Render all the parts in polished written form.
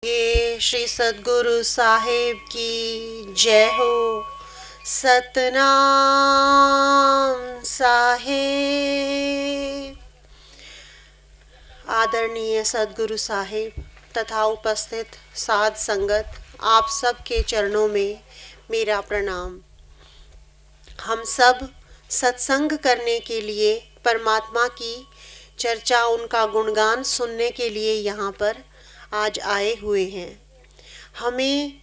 ये श्री सद्गुरु साहिब की जय हो। सतनाम साहिब। आदरणीय सद्गुरु साहिब तथा उपस्थित साध संगत, आप सब के चरणों में मेरा प्रणाम। हम सब सत्संग करने के लिए, परमात्मा की चर्चा, उनका गुणगान सुनने के लिए यहाँ पर आज आए हुए हैं। हमें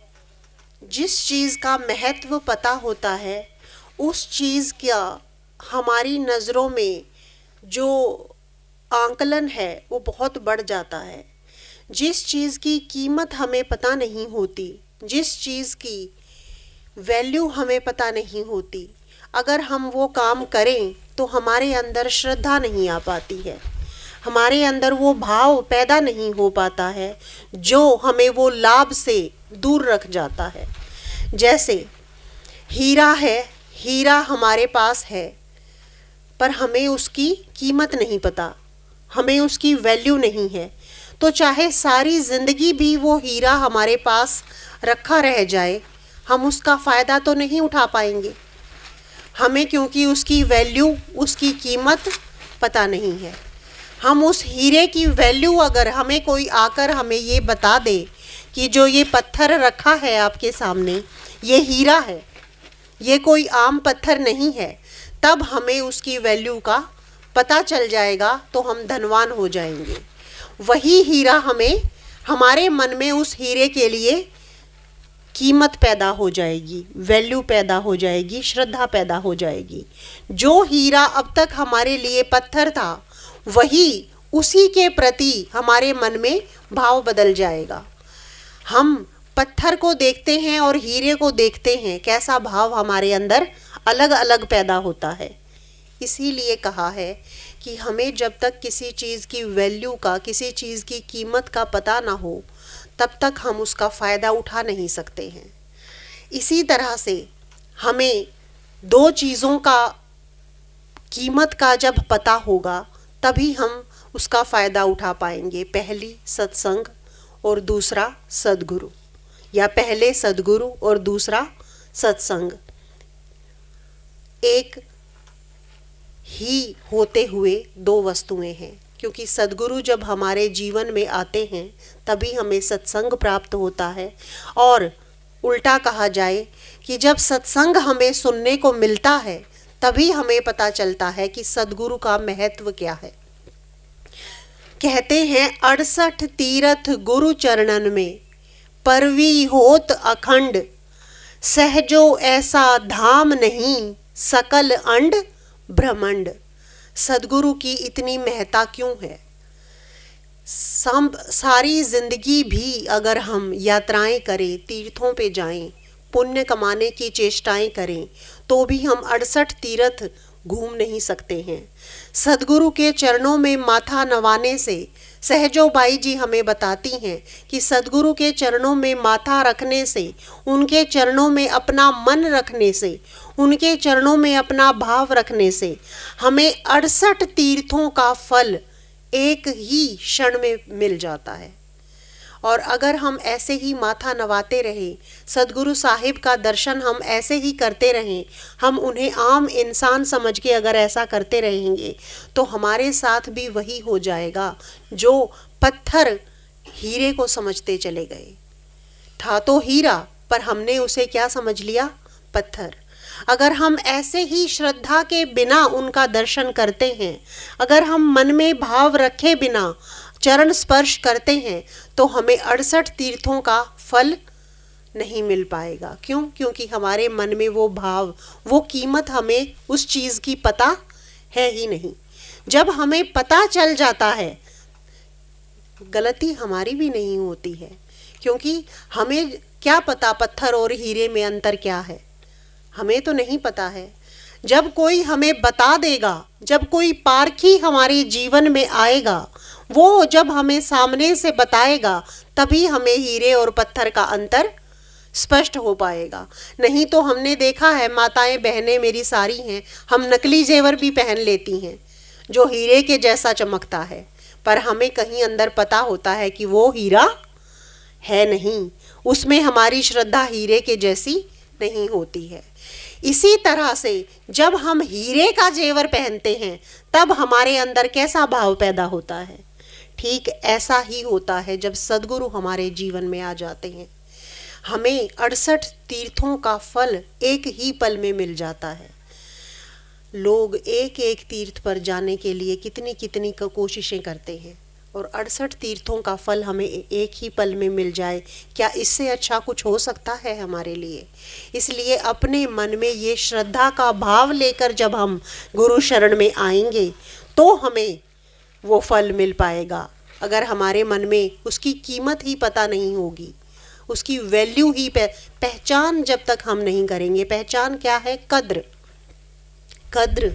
जिस चीज़ का महत्व पता होता है, उस चीज़ का हमारी नज़रों में जो आंकलन है वो बहुत बढ़ जाता है। जिस चीज़ की कीमत हमें पता नहीं होती, जिस चीज़ की वैल्यू हमें पता नहीं होती, अगर हम वो काम करें तो हमारे अंदर श्रद्धा नहीं आ पाती है, हमारे अंदर वो भाव पैदा नहीं हो पाता है जो हमें वो लाभ से दूर रख जाता है। जैसे हीरा है, हीरा हमारे पास है पर हमें उसकी कीमत नहीं पता, हमें उसकी वैल्यू नहीं है, तो चाहे सारी ज़िंदगी भी वो हीरा हमारे पास रखा रह जाए, हम उसका फ़ायदा तो नहीं उठा पाएंगे हमें, क्योंकि उसकी वैल्यू, उसकी कीमत पता नहीं है। हम उस हीरे की वैल्यू, अगर हमें कोई आकर हमें ये बता दे कि जो ये पत्थर रखा है आपके सामने ये हीरा है, ये कोई आम पत्थर नहीं है, तब हमें उसकी वैल्यू का पता चल जाएगा, तो हम धनवान हो जाएंगे। वही हीरा हमें, हमारे मन में उस हीरे के लिए कीमत पैदा हो जाएगी, वैल्यू पैदा हो जाएगी, श्रद्धा पैदा हो जाएगी। जो हीरा अब तक हमारे लिए पत्थर था, वही उसी के प्रति हमारे मन में भाव बदल जाएगा। हम पत्थर को देखते हैं और हीरे को देखते हैं, कैसा भाव हमारे अंदर अलग अलग पैदा होता है। इसीलिए कहा है कि हमें जब तक किसी चीज़ की वैल्यू का, किसी चीज़ की कीमत का पता ना हो, तब तक हम उसका फ़ायदा उठा नहीं सकते हैं। इसी तरह से हमें दो चीज़ों का कीमत का जब पता होगा, तभी हम उसका फ़ायदा उठा पाएंगे। पहली सत्संग और दूसरा सद्गुरु, या पहले सद्गुरु और दूसरा सत्संग एक ही होते हुए दो वस्तुएं हैं, क्योंकि सद्गुरु जब हमारे जीवन में आते हैं तभी हमें सत्संग प्राप्त होता है। और उल्टा कहा जाए कि जब सत्संग हमें सुनने को मिलता है तभी हमें पता चलता है कि सद्गुरु का महत्व क्या है। कहते हैं 68 तीरथ गुरु चरणन में, परवी होत अखंड, सहजो ऐसा धाम नहीं, सकल अंड ब्रह्मंड। सद्गुरु की इतनी महत्ता क्यों है? सारी जिंदगी भी अगर हम यात्राएं करें, तीर्थों पे जाएं, पुण्य कमाने की चेष्टाएं करें, तो भी हम 68 तीर्थ घूम नहीं सकते हैं। सद्गुरु के चरणों में माथा नवाने से, सहजो बाई जी हमें बताती हैं कि सद्गुरु के चरणों में माथा रखने से, उनके चरणों में अपना मन रखने से, उनके चरणों में अपना भाव रखने से हमें 68 तीर्थों का फल एक ही क्षण में मिल जाता है। और अगर हम ऐसे ही माथा नवाते रहें, सद्गुरु साहिब का दर्शन हम ऐसे ही करते रहें, हम उन्हें आम इंसान समझ के अगर ऐसा करते रहेंगे, तो हमारे साथ भी वही हो जाएगा जो पत्थर हीरे को समझते चले गए। था तो हीरा, पर हमने उसे क्या समझ लिया? पत्थर। अगर हम ऐसे ही श्रद्धा के बिना उनका दर्शन करते हैं, अगर हम मन में भाव रखे बिना चरण स्पर्श करते हैं, तो हमें 68 तीर्थों का फल नहीं मिल पाएगा। क्यों? क्योंकि हमारे मन में वो भाव, वो कीमत, हमें उस चीज़ की पता है ही नहीं। जब हमें पता चल जाता है, गलती हमारी भी नहीं होती है, क्योंकि हमें क्या पता पत्थर और हीरे में अंतर क्या है, हमें तो नहीं पता है। जब कोई हमें बता देगा, जब कोई पारखी हमारे जीवन में आएगा, वो जब हमें सामने से बताएगा, तभी हमें हीरे और पत्थर का अंतर स्पष्ट हो पाएगा। नहीं तो हमने देखा है, माताएं बहनें मेरी सारी हैं, हम नकली जेवर भी पहन लेती हैं जो हीरे के जैसा चमकता है, पर हमें कहीं अंदर पता होता है कि वो हीरा है नहीं, उसमें हमारी श्रद्धा हीरे के जैसी नहीं होती है। इसी तरह से जब हम हीरे का जेवर पहनते हैं तब हमारे अंदर कैसा भाव पैदा होता है। ठीक ऐसा ही होता है जब सद्गुरु हमारे जीवन में आ जाते हैं। हमें 68 तीर्थों का फल एक ही पल में मिल जाता है। लोग एक एक तीर्थ पर जाने के लिए कितनी कितनी कोशिशें करते हैं और 68 तीर्थों का फल हमें एक ही पल में मिल जाए, क्या इससे अच्छा कुछ हो सकता है हमारे लिए। इसलिए अपने मन में ये श्रद्धा का भाव लेकर जब हम गुरु शरण में आएंगे तो हमें वो फल मिल पाएगा। अगर हमारे मन में उसकी कीमत ही पता नहीं होगी, उसकी वैल्यू ही पहचान जब तक हम नहीं करेंगे। पहचान क्या है? कद्र। कद्र।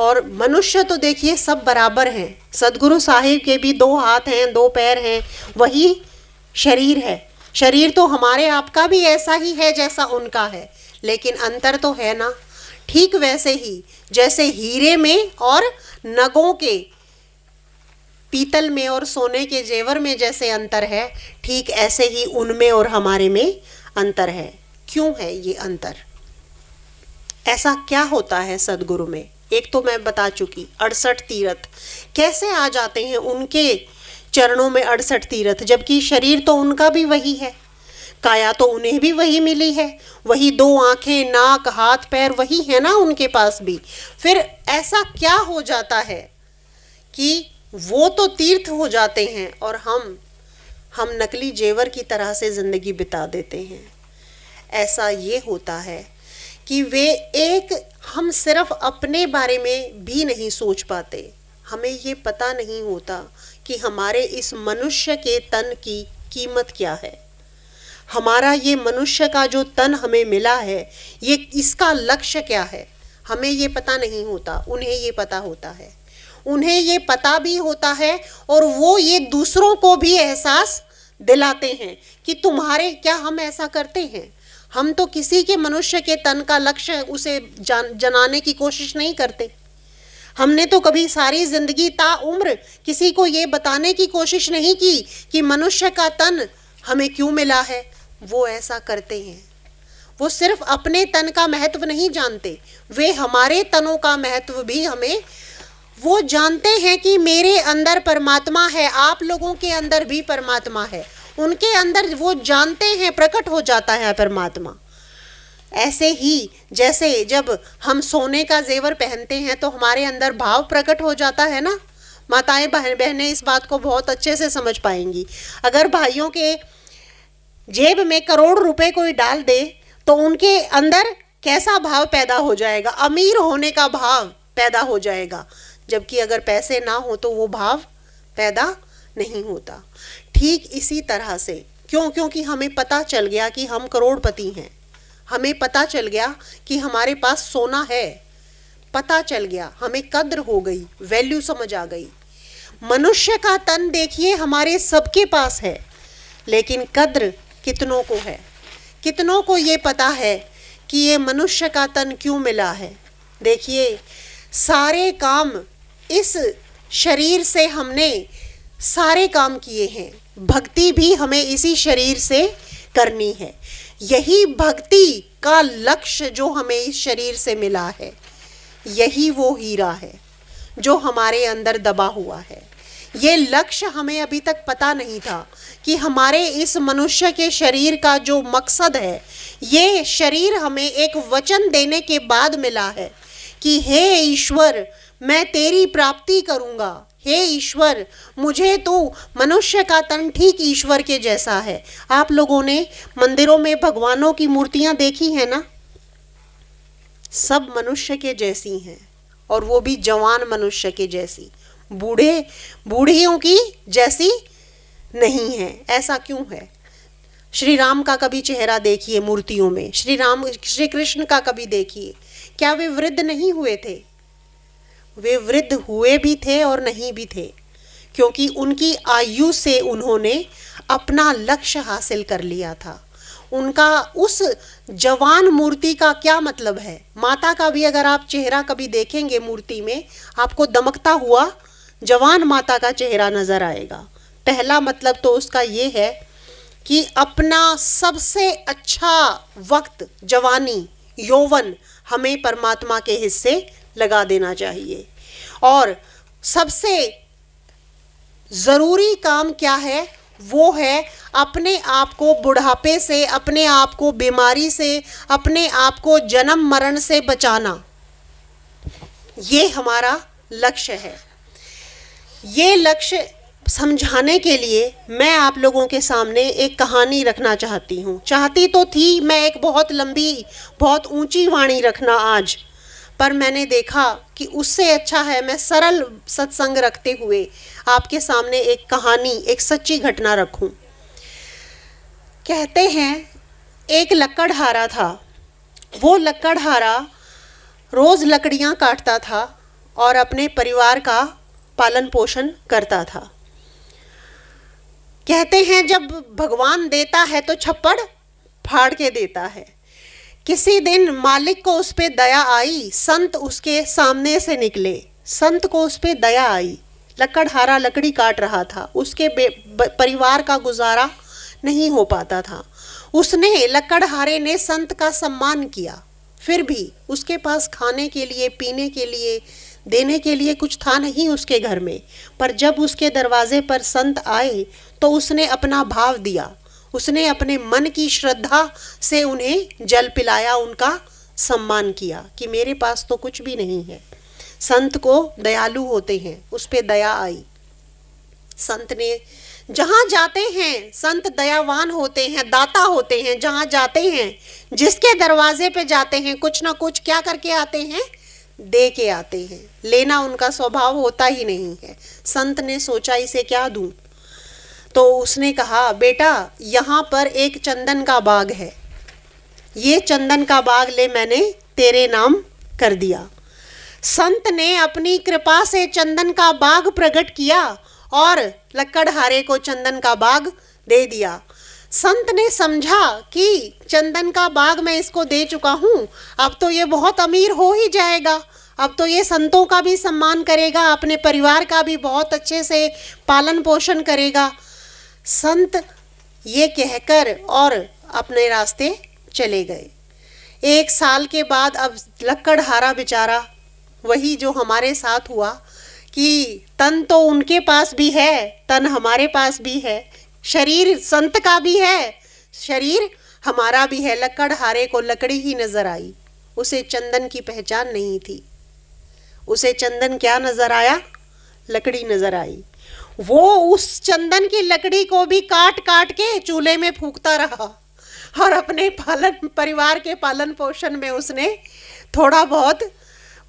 और मनुष्य तो देखिए सब बराबर हैं। सदगुरु साहिब के भी 2 हाथ हैं, 2 पैर हैं, वही शरीर है। शरीर तो हमारे आपका भी ऐसा ही है जैसा उनका है, लेकिन अंतर तो है ना। ठीक वैसे ही जैसे हीरे में और नगों के, पीतल में और सोने के जेवर में जैसे अंतर है, ठीक ऐसे ही उनमें और हमारे में अंतर है। क्यों है ये अंतर? ऐसा क्या होता है सदगुरु में? एक तो मैं बता चुकी, 68 तीर्थ कैसे आ जाते हैं उनके चरणों में। 68 तीर्थ, जबकि शरीर तो उनका भी वही है, काया तो उन्हें भी वही मिली है, वही 2 आंखें, नाक, हाथ, पैर वही है ना उनके पास भी। फिर ऐसा क्या हो जाता है कि वो तो तीर्थ हो जाते हैं और हम नकली जेवर की तरह से ज़िंदगी बिता देते हैं। ऐसा ये होता है कि हम सिर्फ अपने बारे में भी नहीं सोच पाते। हमें ये पता नहीं होता कि हमारे इस मनुष्य के तन की कीमत क्या है। हमारा ये मनुष्य का जो तन हमें मिला है, ये इसका लक्ष्य क्या है, हमें ये पता नहीं होता। उन्हें ये पता होता है, उन्हें ये पता भी होता है और वो ये दूसरों को भी एहसास दिलाते हैं कि तुम्हारे, क्या हम ऐसा करते हैं? हम तो किसी के मनुष्य के तन का लक्ष्य उसे जनाने की कोशिश नहीं करते। हमने तो कभी सारी जिंदगी ताउम्र किसी को ये बताने की कोशिश नहीं की कि मनुष्य का तन हमें क्यों मिला है। वो ऐसा करते हैं। वो सिर्फ अपने तन का महत्व नहीं जानते, वे हमारे तनों का महत्व भी हमें, वो जानते हैं कि मेरे अंदर परमात्मा है, आप लोगों के अंदर भी परमात्मा है। उनके अंदर वो जानते हैं, प्रकट हो जाता है परमात्मा। ऐसे ही जैसे जब हम सोने का जेवर पहनते हैं तो हमारे अंदर भाव प्रकट हो जाता है ना। माताएं बहनें इस बात को बहुत अच्छे से समझ पाएंगी। अगर भाइयों के जेब में करोड़ रुपए कोई डाल दे तो उनके अंदर कैसा भाव पैदा हो जाएगा? अमीर होने का भाव पैदा हो जाएगा। जबकि अगर पैसे ना हो तो वो भाव पैदा नहीं होता। ठीक इसी तरह से क्योंकि हमें पता चल गया कि हम करोड़पति हैं, हमें पता चल गया कि हमारे पास सोना है, पता चल गया, हमें कद्र हो गई, वैल्यू समझ आ गई। मनुष्य का तन देखिए हमारे सबके पास है, लेकिन कद्र कितनों को है? कितनों को ये पता है कि ये मनुष्य का तन क्यों मिला है? देखिए सारे काम इस शरीर से हमने सारे काम किए हैं, भक्ति भी हमें इसी शरीर से करनी है। यही भक्ति का लक्ष्य जो हमें इस शरीर से मिला है, यही वो हीरा है जो हमारे अंदर दबा हुआ है। ये लक्ष्य हमें अभी तक पता नहीं था कि हमारे इस मनुष्य के शरीर का जो मकसद है, ये शरीर हमें एक वचन देने के बाद मिला है कि हे ईश्वर मैं तेरी प्राप्ति करूँगा, हे ईश्वर मुझे तो मनुष्य का तन ठीक ईश्वर के जैसा है। आप लोगों ने मंदिरों में भगवानों की मूर्तियां देखी है ना, सब मनुष्य के जैसी हैं और वो भी जवान मनुष्य के जैसी, बूढ़ियों की जैसी नहीं है। ऐसा क्यों है? श्री राम का कभी चेहरा देखिए मूर्तियों में, श्री कृष्ण का कभी देखिए, क्या वे वृद्ध नहीं हुए थे? वे वृद्ध हुए भी थे और नहीं भी थे, क्योंकि उनकी आयु से उन्होंने अपना लक्ष्य हासिल कर लिया था। उनका उस जवान मूर्ति का क्या मतलब है? माता का भी अगर आप चेहरा कभी देखेंगे मूर्ति में, आपको दमकता हुआ जवान माता का चेहरा नजर आएगा। पहला मतलब तो उसका ये है कि अपना सबसे अच्छा वक्त, जवानी, यौवन हमें परमात्मा के हिस्से लगा देना चाहिए। और सबसे ज़रूरी काम क्या है? वो है अपने आप को बुढ़ापे से, अपने आप को बीमारी से, अपने आप को जन्म मरण से बचाना। ये हमारा लक्ष्य है। ये लक्ष्य समझाने के लिए मैं आप लोगों के सामने एक कहानी रखना चाहती तो थी मैं एक बहुत लंबी, बहुत ऊंची वाणी रखना आज, पर मैंने देखा कि उससे अच्छा है मैं सरल सत्संग रखते हुए आपके सामने एक कहानी, एक सच्ची घटना रखूं। कहते हैं एक लकड़हारा था। वो लकड़हारा रोज़ लकड़ियाँ काटता था और अपने परिवार का पालन पोषण करता था। कहते हैं जब भगवान देता है तो छप्पड़ फाड़ के देता है। किसी दिन मालिक को उस पे दया आई, संत उसके सामने से निकले। संत को उस पे दया आई। लकड़हारा लकड़ी काट रहा था, उसके परिवार का गुजारा नहीं हो पाता था। उसने, लकड़हारे ने संत का सम्मान किया, फिर भी उसके पास खाने के लिए, पीने के लिए, देने के लिए कुछ था नहीं उसके घर में। पर जब उसके दरवाजे पर संत आए तो उसने अपना भाव दिया। उसने अपने मन की श्रद्धा से उन्हें जल पिलाया, उनका सम्मान किया कि मेरे पास तो कुछ भी नहीं है। संत को दयालु होते हैं, उस पे दया आई। संत ने, जहाँ जाते हैं संत दयावान होते हैं, दाता होते हैं। जहाँ जाते हैं, जिसके दरवाजे पे जाते हैं, कुछ ना कुछ क्या करके आते हैं? दे के आते हैं। लेना उनका स्वभाव होता ही नहीं है। संत ने सोचा इसे क्या दूं? तो उसने कहा, बेटा यहाँ पर एक चंदन का बाग है, ये चंदन का बाग ले, मैंने तेरे नाम कर दिया। संत ने अपनी कृपा से चंदन का बाग प्रकट किया और लकड़हारे को चंदन का बाग दे दिया। संत ने समझा कि चंदन का बाग मैं इसको दे चुका हूँ, अब तो ये बहुत अमीर हो ही जाएगा, अब तो ये संतों का भी सम्मान करेगा, अपने परिवार का भी बहुत अच्छे से पालन पोषण करेगा। संत ये कहकर और अपने रास्ते चले गए। 1 साल के बाद अब लकड़हारा बेचारा, वही जो हमारे साथ हुआ कि तन तो उनके पास भी है, तन हमारे पास भी है, शरीर संत का भी है, शरीर हमारा भी है। लकड़हारे को लकड़ी ही नजर आई, उसे चंदन की पहचान नहीं थी। उसे चंदन क्या नजर आया? लकड़ी नजर आई। वो उस चंदन की लकड़ी को भी काट काट के चूल्हे में फूंकता रहा और अपने परिवार के पालन पोषण में उसने थोड़ा बहुत,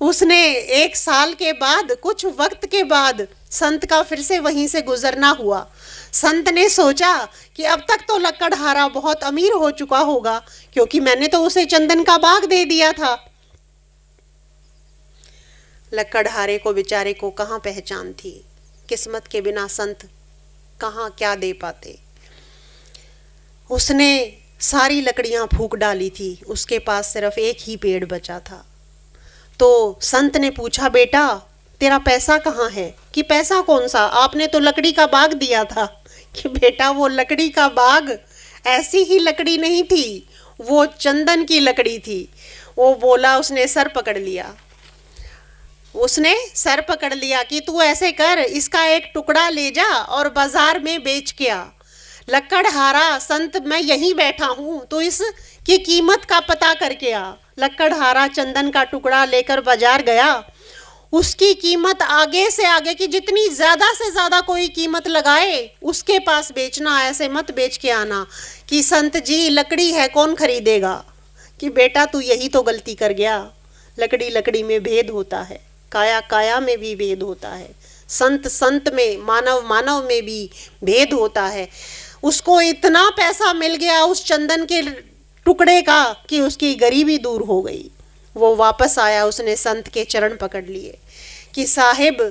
उसने 1 साल के बाद, कुछ वक्त के बाद संत का फिर से वहीं से गुजरना हुआ। संत ने सोचा कि अब तक तो लकड़हारा बहुत अमीर हो चुका होगा, क्योंकि मैंने तो उसे चंदन का बाग दे दिया था। लकड़हारे को बेचारे को कहाँ पहचान थी? किस्मत के बिना संत कहाँ क्या दे पाते। उसने सारी लकड़ियाँ फूंक डाली थी, उसके पास सिर्फ एक ही पेड़ बचा था। तो संत ने पूछा, बेटा तेरा पैसा कहाँ है? कि पैसा कौन सा, आपने तो लकड़ी का बाग दिया था। कि बेटा वो लकड़ी का बाग ऐसी ही लकड़ी नहीं थी, वो चंदन की लकड़ी थी। वो बोला, उसने सर पकड़ लिया, उसने सर पकड़ लिया कि तू ऐसे कर, इसका एक टुकड़ा ले जा और बाजार में बेच के आ। लकड़हारा, संत मैं यहीं बैठा हूँ, तो इसकी कीमत का पता करके आ। लकड़हारा चंदन का टुकड़ा लेकर बाजार गया। उसकी कीमत आगे से आगे की, जितनी ज़्यादा से ज़्यादा कोई कीमत लगाए उसके पास बेचना, ऐसे मत बेच के आना कि संत जी लकड़ी है कौन खरीदेगा। कि बेटा तू यही तो गलती कर गया। लकड़ी लकड़ी में भेद होता है, काया काया में भी भेद होता है, संत संत में, मानव मानव में भी भेद होता है। उसको इतना पैसा मिल गया उस चंदन के टुकड़े का कि उसकी गरीबी दूर हो गई। वो वापस आया, उसने संत के चरण पकड़ लिए कि साहिब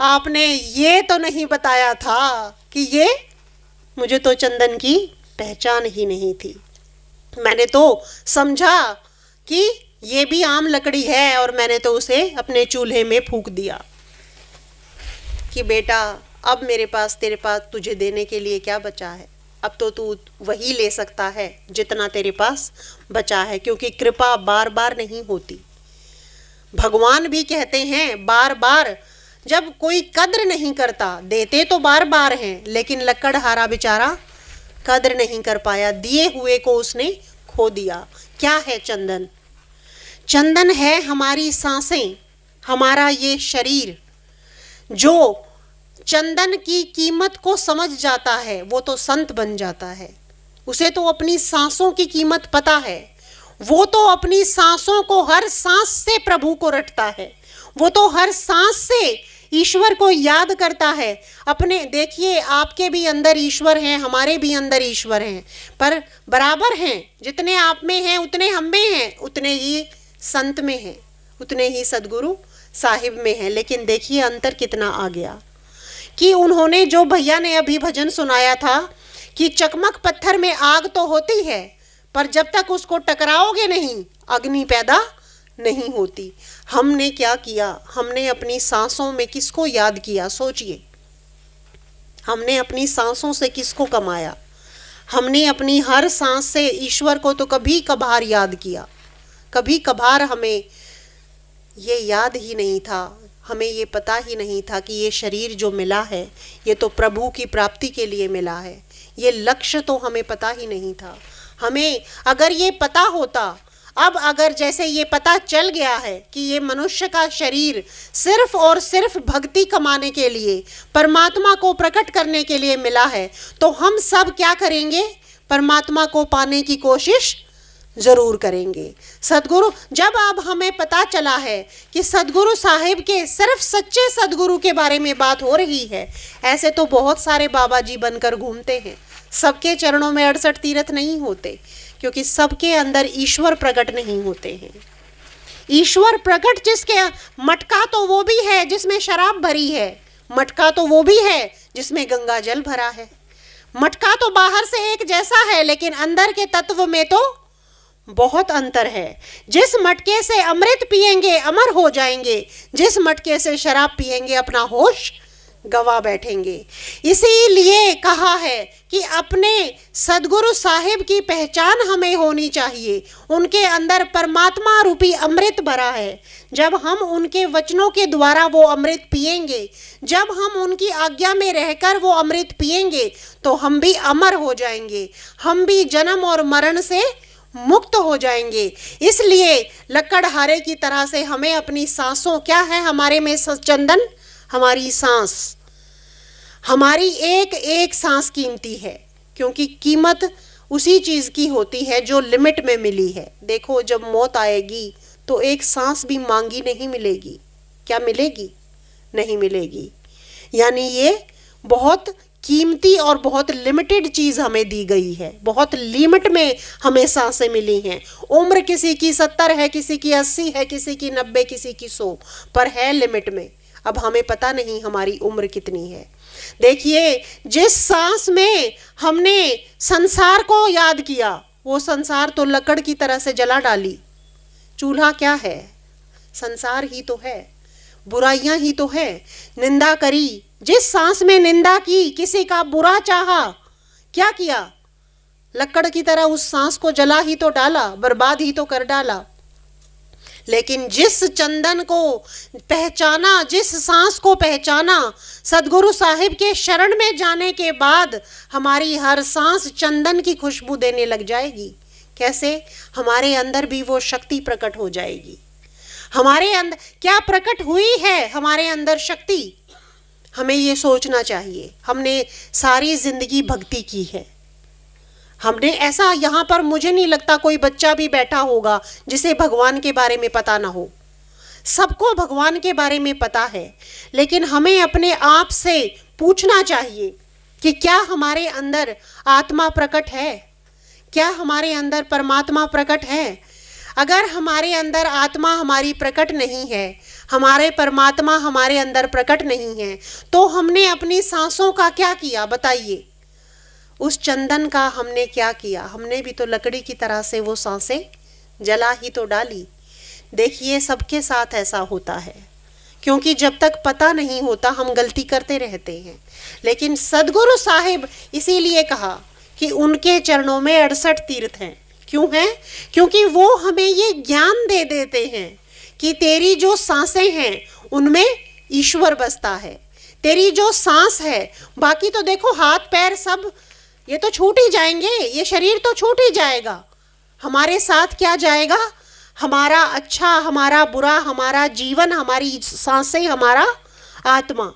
आपने ये तो नहीं बताया था कि ये, मुझे तो चंदन की पहचान ही नहीं थी। मैंने तो समझा कि ये भी आम लकड़ी है और मैंने तो उसे अपने चूल्हे में फूंक दिया। कि बेटा अब मेरे पास, तेरे पास तुझे देने के लिए क्या बचा है? अब तो तू वही ले सकता है जितना तेरे पास बचा है, क्योंकि कृपा बार बार नहीं होती। भगवान भी कहते हैं बार बार, जब कोई कद्र नहीं करता, देते तो बार बार हैं, लेकिन लकड़हारा बेचारा कद्र नहीं कर पाया, दिए हुए को उसने खो दिया। क्या है चंदन? चंदन है हमारी सांसें, हमारा ये शरीर। जो चंदन की कीमत को समझ जाता है वो तो संत बन जाता है। उसे तो अपनी सांसों की कीमत पता है। वो तो अपनी सांसों को, हर सांस से प्रभु को रटता है। वो तो हर सांस से ईश्वर को याद करता है। अपने देखिए, आपके भी अंदर ईश्वर हैं, हमारे भी अंदर ईश्वर हैं, पर बराबर हैं। जितने आप में हैं उतने हम में हैं, उतने ही संत में हैं, उतने ही सदगुरु साहिब में हैं। लेकिन देखिए अंतर कितना आ गया कि उन्होंने, जो भैया ने अभी भजन सुनाया था कि चकमक पत्थर में आग तो होती है, पर जब तक उसको टकराओगे नहीं अग्नि पैदा नहीं होती। हमने क्या किया? हमने अपनी सांसों में किसको याद किया? सोचिए, हमने अपनी सांसों से किसको कमाया? हमने अपनी हर सांस से ईश्वर को तो कभी कभार याद किया। कभी कभार हमें ये याद ही नहीं था, हमें ये पता ही नहीं था कि ये शरीर जो मिला है ये तो प्रभु की प्राप्ति के लिए मिला है। ये लक्ष्य तो हमें पता ही नहीं था। हमें अगर ये पता होता, अब अगर जैसे ये पता चल गया है कि ये मनुष्य का शरीर सिर्फ और सिर्फ भक्ति कमाने के लिए, परमात्मा को प्रकट करने के लिए मिला है, तो हम सब क्या करेंगे? परमात्मा को पाने की कोशिश ज़रूर करेंगे। सदगुरु, जब अब हमें पता चला है कि सदगुरु साहिब के, सिर्फ सच्चे सदगुरु के बारे में बात हो रही है, ऐसे तो बहुत सारे बाबा जी बनकर घूमते हैं। सबके चरणों में 68 तीर्थ नहीं होते, क्योंकि सबके अंदर ईश्वर प्रकट नहीं होते हैं। ईश्वर प्रकट जिसके, मटका तो वो भी है जिसमें शराब भरी है, मटका तो वो भी है जिसमें गंगा जल भरा है। मटका तो बाहर से एक जैसा है, लेकिन अंदर के तत्व में तो बहुत अंतर है। जिस मटके से अमृत पिएंगे अमर हो जाएंगे, जिस मटके से शराब पिएंगे अपना होश गवा बैठेंगे। इसीलिए कहा है कि अपने सदगुरु साहिब की पहचान हमें होनी चाहिए। उनके अंदर परमात्मा रूपी अमृत भरा है। जब हम उनके वचनों के द्वारा वो अमृत पिएंगे, जब हम उनकी आज्ञा में रहकर वो अमृत पिएंगे, तो हम भी अमर हो जाएंगे, हम भी जन्म और मरण से मुक्त हो जाएंगे। इसलिए लकड़हारे की तरह से हमें अपनी सांसों, क्या है हमारे में चंदन? हमारी सांस, हमारी एक एक सांस कीमती है, क्योंकि कीमत उसी चीज़ की होती है जो लिमिट में मिली है। देखो, जब मौत आएगी तो एक सांस भी मांगी नहीं मिलेगी। क्या मिलेगी? नहीं मिलेगी। यानी ये बहुत कीमती और बहुत लिमिटेड चीज़ हमें दी गई है, बहुत लिमिट में हमें सांसें मिली हैं। उम्र किसी की 70 है, किसी की 80 है, किसी की 90, किसी की 100, पर है लिमिट में। अब हमें पता नहीं हमारी उम्र कितनी है। देखिए, जिस सांस में हमने संसार को याद किया, वो संसार तो लकड़ की तरह से जला डाली। चूल्हा क्या है? संसार ही तो है, बुराइयां ही तो है। निंदा करी, जिस सांस में निंदा की, किसी का बुरा चाहा, क्या किया? लकड़ की तरह उस सांस को जला ही तो डाला, बर्बाद ही तो कर डाला। लेकिन जिस चंदन को पहचाना, जिस सांस को पहचाना, सदगुरु साहिब के शरण में जाने के बाद हमारी हर सांस चंदन की खुशबू देने लग जाएगी। कैसे? हमारे अंदर भी वो शक्ति प्रकट हो जाएगी। हमारे अंदर क्या प्रकट हुई है? हमारे अंदर शक्ति। हमें ये सोचना चाहिए, हमने सारी जिंदगी भक्ति की है। हमने ऐसा, यहाँ पर मुझे नहीं लगता कोई बच्चा भी बैठा होगा जिसे भगवान के बारे में पता ना हो। सबको भगवान के बारे में पता है, लेकिन हमें अपने आप से पूछना चाहिए कि क्या हमारे अंदर आत्मा प्रकट है? क्या हमारे अंदर परमात्मा प्रकट है? अगर हमारे अंदर आत्मा हमारी प्रकट नहीं है, हमारे परमात्मा हमारे अंदर प्रकट नहीं है, तो हमने अपनी सांसों का क्या किया? बताइए। उस चंदन का हमने क्या किया? हमने भी तो लकड़ी की तरह से वो सांसें जला ही तो डाली। देखिए, सबके साथ ऐसा होता है, क्योंकि जब तक पता नहीं होता हम गलती करते रहते हैं। लेकिन सदगुरु साहिब, इसीलिए कहा कि उनके चरणों में 68 तीर्थ हैं। क्यों हैं? क्योंकि वो हमें ये ज्ञान दे देते हैं कि तेरी जो सांसें हैं उनमें ईश्वर बसता है। तेरी जो सांस है, बाकी तो देखो हाथ पैर सब ये तो छूट ही जाएंगे, ये शरीर तो छूट ही जाएगा। हमारे साथ क्या जाएगा? हमारा अच्छा, हमारा बुरा, हमारा जीवन, हमारी सांसें, हमारा आत्मा।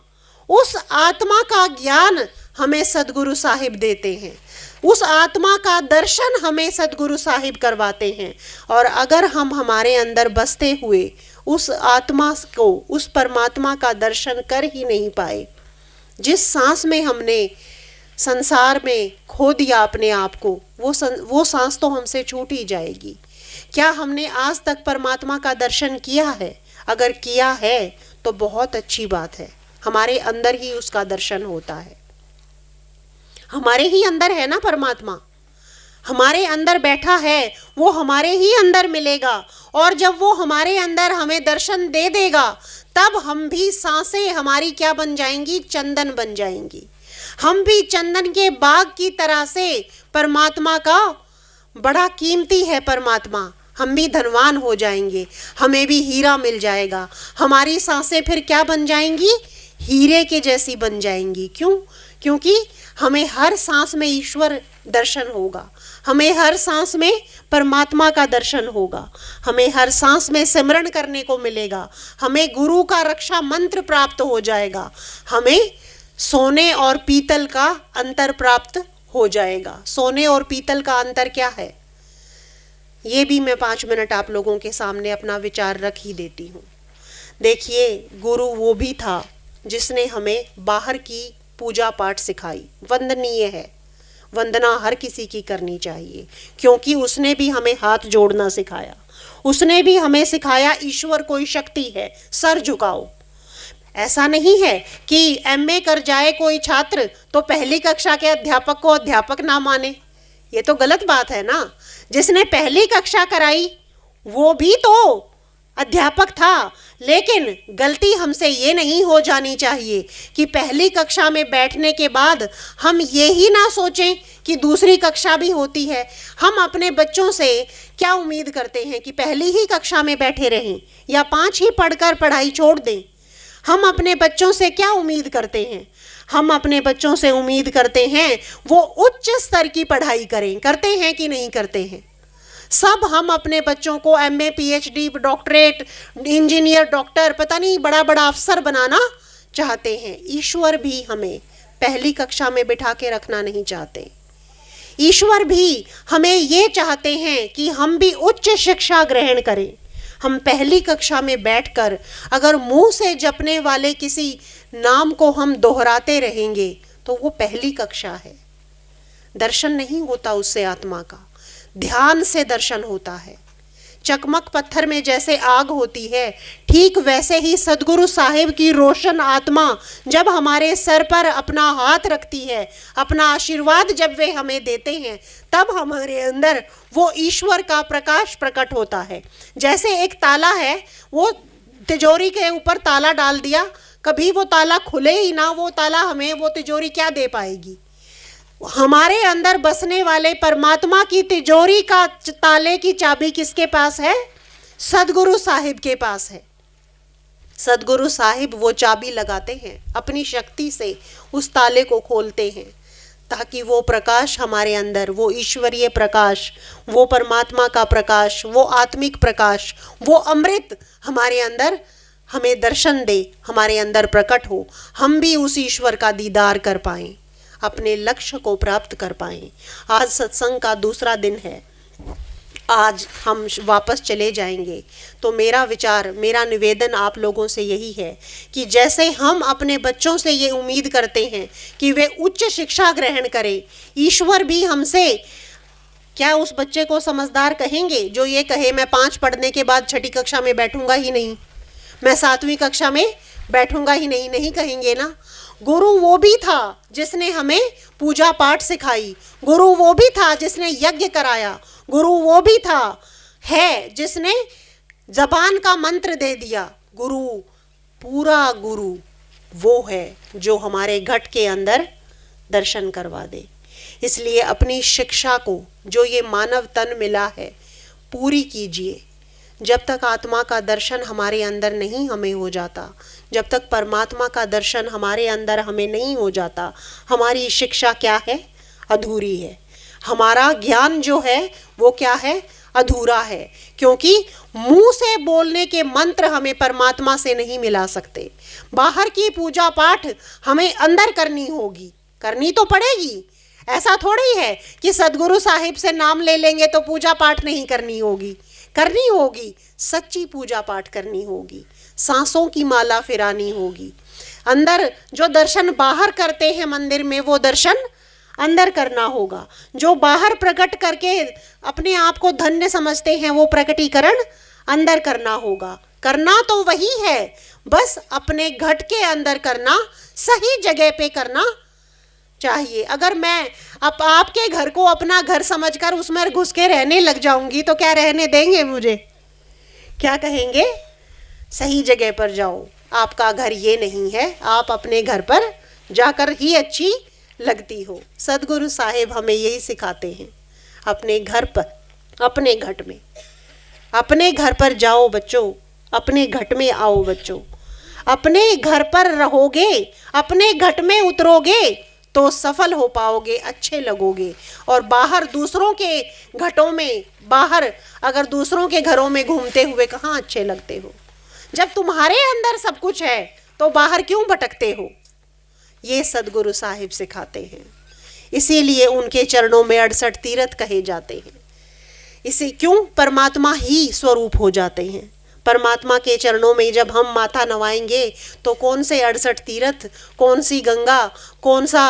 उस आत्मा का ज्ञान हमें सदगुरु साहिब देते हैं, उस आत्मा का दर्शन हमें सदगुरु साहिब करवाते हैं। और अगर हम हमारे अंदर बसते हुए उस आत्मा को, उस परमात्मा का दर्शन कर ही नहीं पाए, जिस सांस में हमने संसार में खो दिया अपने आप को, वो सांस तो हमसे छूट ही जाएगी। क्या हमने आज तक परमात्मा का दर्शन किया है? अगर किया है तो बहुत अच्छी बात है, हमारे अंदर ही उसका दर्शन होता है। हमारे ही अंदर है ना परमात्मा, हमारे अंदर बैठा है, वो हमारे ही अंदर मिलेगा। और जब वो हमारे अंदर हमें दर्शन दे देगा, तब हम भी सांसें हमारी क्या बन जाएंगी? चंदन बन जाएंगी। हम भी चंदन के बाग की तरह से, परमात्मा का बड़ा कीमती है परमात्मा, हम भी धनवान हो जाएंगे, हमें भी हीरा मिल जाएगा। हमारी सांसें फिर क्या बन जाएंगी? हीरे के जैसी बन जाएंगी। क्यों? क्योंकि हमें हर सांस में ईश्वर दर्शन होगा, हमें हर सांस में परमात्मा का दर्शन होगा, हमें हर सांस में सिमरन करने को मिलेगा, हमें गुरु का रक्षा मंत्र प्राप्त हो जाएगा, हमें सोने और पीतल का अंतर प्राप्त हो जाएगा। सोने और पीतल का अंतर क्या है? ये भी मैं 5 मिनट आप लोगों के सामने अपना विचार रख ही देती हूँ। देखिए, गुरु वो भी था जिसने हमें बाहर की पूजा पाठ सिखाई। वंदनीय है, वंदना हर किसी की करनी चाहिए, क्योंकि उसने भी हमें हाथ जोड़ना सिखाया, उसने भी हमें सिखाया ईश्वर कोई शक्ति है, सर झुकाओ। ऐसा नहीं है कि एमए कर जाए कोई छात्र तो पहली कक्षा के अध्यापक को अध्यापक ना माने, ये तो गलत बात है ना। जिसने पहली कक्षा कराई वो भी तो अध्यापक था, लेकिन गलती हमसे ये नहीं हो जानी चाहिए कि पहली कक्षा में बैठने के बाद हम ये ही ना सोचें कि दूसरी कक्षा भी होती है। हम अपने बच्चों से क्या उम्मीद करते हैं कि पहली ही कक्षा में बैठे रहें या 5 ही पढ़कर पढ़ाई छोड़ दें? हम अपने बच्चों से क्या उम्मीद करते हैं? हम अपने बच्चों से उम्मीद करते हैं वो उच्च स्तर की पढ़ाई करें। करते हैं कि नहीं करते हैं? सब हम अपने बच्चों को MA, PhD, doctorate, engineer, doctor, पता नहीं बड़ा बड़ा अफसर बनाना चाहते हैं। ईश्वर भी हमें पहली कक्षा में बिठा के रखना नहीं चाहते। ईश्वर भी हमें ये चाहते हैं कि हम भी उच्च शिक्षा ग्रहण करें। हम पहली कक्षा में बैठकर अगर मुंह से जपने वाले किसी नाम को हम दोहराते रहेंगे तो वो पहली कक्षा है। दर्शन नहीं होता उससे आत्मा का, ध्यान से दर्शन होता है। चकमक पत्थर में जैसे आग होती है, ठीक वैसे ही सदगुरु साहिब की रोशन आत्मा जब हमारे सर पर अपना हाथ रखती है, अपना आशीर्वाद जब वे हमें देते हैं, तब हमारे अंदर वो ईश्वर का प्रकाश प्रकट होता है। जैसे एक ताला है, वो तिजोरी के ऊपर ताला डाल दिया, कभी वो ताला खुले ही ना, वो ताला हमें वो तिजोरी क्या दे पाएगी? हमारे अंदर बसने वाले परमात्मा की तिजोरी का ताले की चाबी किसके पास है? सदगुरु साहिब के पास है। सदगुरु साहिब वो चाबी लगाते हैं, अपनी शक्ति से उस ताले को खोलते हैं, ताकि वो प्रकाश हमारे अंदर, वो ईश्वरीय प्रकाश, वो परमात्मा का प्रकाश, वो आत्मिक प्रकाश, वो अमृत हमारे अंदर हमें दर्शन दे, हमारे अंदर प्रकट हो, हम भी उस ईश्वर का दीदार कर पाएं, अपने लक्ष्य को प्राप्त कर पाएं। आज सत्संग का दूसरा दिन है, आज हम वापस चले जाएंगे। तो मेरा विचार, मेरा निवेदन आप लोगों से यही है कि जैसे हम अपने बच्चों से ये उम्मीद करते हैं कि वे उच्च शिक्षा ग्रहण करें, ईश्वर भी हमसे क्या उस बच्चे को समझदार कहेंगे जो ये कहे मैं 5 पढ़ने के बाद 6ठी कक्षा में बैठूंगा ही नहीं, मैं 7वीं कक्षा में बैठूंगा ही नहीं? नहीं कहेंगे ना। गुरु वो भी था जिसने हमें पूजा पाठ सिखाई, गुरु वो भी था जिसने यज्ञ कराया, गुरु वो भी था है जिसने जबान का मंत्र दे दिया। गुरु, पूरा गुरु वो है जो हमारे घट के अंदर दर्शन करवा दे। इसलिए अपनी शिक्षा को, जो ये मानव तन मिला है, पूरी कीजिए। जब तक आत्मा का दर्शन हमारे अंदर नहीं हमें हो जाता, जब तक परमात्मा का दर्शन हमारे अंदर हमें नहीं हो जाता, हमारी शिक्षा क्या है? अधूरी है। हमारा ज्ञान जो है वो क्या है? अधूरा है। क्योंकि मुंह से बोलने के मंत्र हमें परमात्मा से नहीं मिला सकते। बाहर की पूजा पाठ हमें अंदर करनी होगी, करनी तो पड़ेगी। ऐसा थोड़ी है कि सदगुरु साहिब से नाम ले लेंगे तो पूजा पाठ नहीं करनी होगी, करनी होगी। सच्ची पूजा पाठ करनी होगी, सांसों की माला फिरानी होगी। अंदर जो दर्शन बाहर करते हैं मंदिर में, वो दर्शन अंदर करना होगा। जो बाहर प्रकट करके अपने आप को धन्य समझते हैं, वो प्रकटीकरण अंदर करना होगा। करना तो वही है, बस अपने घट के अंदर करना, सही जगह पे करना चाहिए। अगर मैं आपके घर को अपना घर समझकर उसमें घुस के रहने लग जाऊंगी तो क्या रहने देंगे मुझे? क्या कहेंगे? सही जगह पर जाओ, आपका घर ये नहीं है, आप अपने घर पर जाकर ही अच्छी लगती हो। सदगुरु साहिब हमें यही सिखाते हैं। अपने घर पर, अपने घट में, अपने घर पर जाओ बच्चों, अपने घट में आओ बच्चों। अपने घर पर रहोगे, अपने घट में उतरोगे तो सफल हो पाओगे, अच्छे लगोगे। और बाहर दूसरों के घटों में, बाहर अगर दूसरों के घरों में घूमते हुए कहाँ अच्छे लगते हो? जब तुम्हारे अंदर सब कुछ है तो बाहर क्यों भटकते हो? ये सदगुरु साहिब सिखाते हैं। इसीलिए उनके चरणों में 68 तीर्थ कहे जाते हैं। इसे क्यों? परमात्मा ही स्वरूप हो जाते हैं। परमात्मा के चरणों में जब हम माथा नवाएंगे तो कौन से 68 तीर्थ, कौन सी गंगा, कौन सा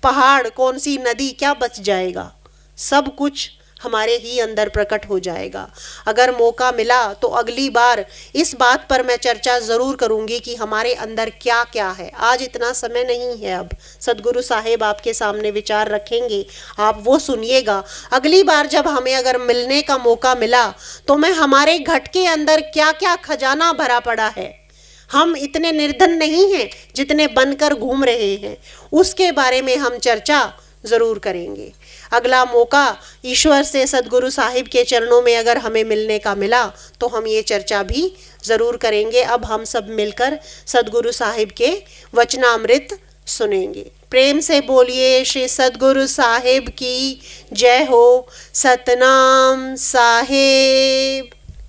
पहाड़, कौन सी नदी, क्या बच जाएगा? सब कुछ हमारे ही अंदर प्रकट हो जाएगा। अगर मौका मिला तो अगली बार इस बात पर मैं चर्चा ज़रूर करूंगी कि हमारे अंदर क्या क्या है। आज इतना समय नहीं है। अब सदगुरु साहिब आपके सामने विचार रखेंगे, आप वो सुनिएगा। अगली बार जब हमें अगर मिलने का मौका मिला तो मैं हमारे घट के अंदर क्या क्या खजाना भरा पड़ा है, हम इतने निर्धन नहीं हैं जितने बनकर घूम रहे हैं, उसके बारे में हम चर्चा ज़रूर करेंगे। अगला मौका ईश्वर से, सदगुरु साहिब के चरणों में अगर हमें मिलने का मिला तो हम ये चर्चा भी ज़रूर करेंगे। अब हम सब मिलकर सदगुरु साहिब के वचनामृत सुनेंगे। प्रेम से बोलिए श्री सदगुरु साहिब की जय हो। सतनाम साहिब।